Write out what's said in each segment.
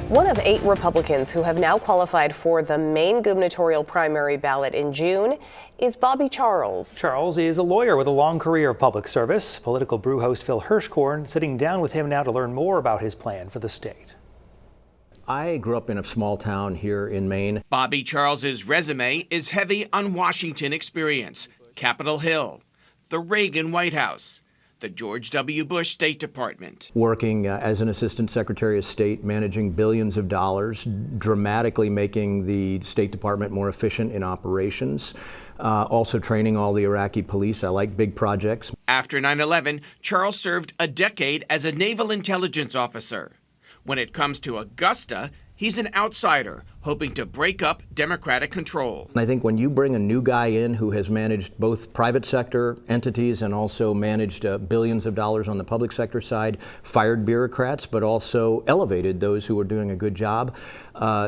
One of 8 Republicans who have now qualified for the Maine gubernatorial primary ballot in June is Bobby Charles. Charles is a lawyer with a long career of public service. Political Brew host Phil Hirschkorn sitting down with him now to learn more about his plan for the state. I grew up in a small town here in Maine. Bobby Charles's resume is heavy on Washington experience, Capitol Hill, the Reagan White House, the George W. Bush State Department. Working as an assistant secretary of state, managing billions of dollars, dramatically making the State Department more efficient in operations. Also training all the Iraqi police. I like big projects. After 9/11, Charles served a decade as a naval intelligence officer. When it comes to Augusta, he's an outsider, hoping to break up Democratic control. And I think when you bring a new guy in who has managed both private sector entities and also managed billions of dollars on the public sector side, fired bureaucrats, but also elevated those who were doing a good job,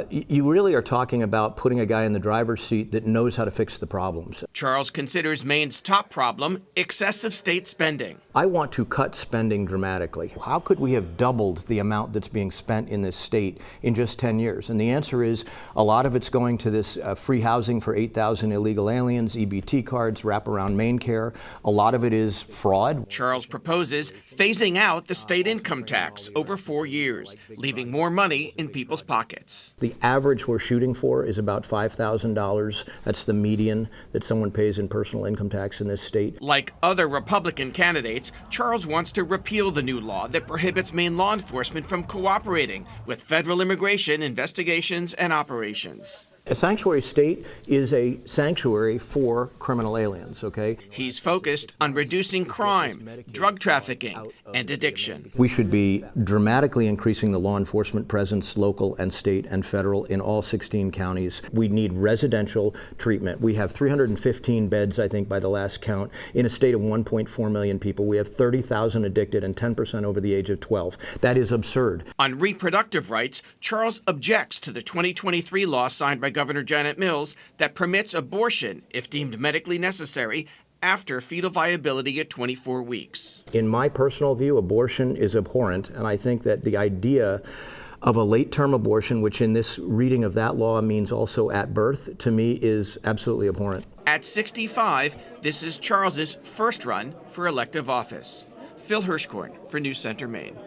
you really are talking about putting a guy in the driver's seat that knows how to fix the problems. Charles considers Maine's top problem excessive state spending. I want to cut spending dramatically. How could we have doubled the amount that's being spent in this state in just 10 years? And the answer is a lot of it's going to this free housing for 8,000 illegal aliens, EBT cards, wraparound Maine care. A lot of it is fraud. Charles proposes phasing out the state income tax over 4 years, leaving more money in people's pockets. The average we're shooting for is about $5,000. That's the median that someone pays in personal income tax in this state. Like other Republican candidates, Charles wants to repeal the new law that prohibits Maine law enforcement from cooperating with federal immigration investigations and operations. A sanctuary state is a sanctuary for criminal aliens, okay? He's focused on reducing crime, drug trafficking, and addiction. We should be dramatically increasing the law enforcement presence, local and state and federal, in all 16 counties. We need residential treatment. We have 315 beds, I think, by the last count, in a state of 1.4 million people. We have 30,000 addicted and 10% over the age of 12. That is absurd. On reproductive rights, Charles objects to the 2023 law signed by Governor Janet Mills that permits abortion, if deemed medically necessary, after fetal viability at 24 weeks. In my personal view, abortion is abhorrent, and I think that the idea of a late-term abortion, which in this reading of that law means also at birth, to me is absolutely abhorrent. At 65, this is Charles's first run for elective office. Phil Hirschkorn for News Center, Maine.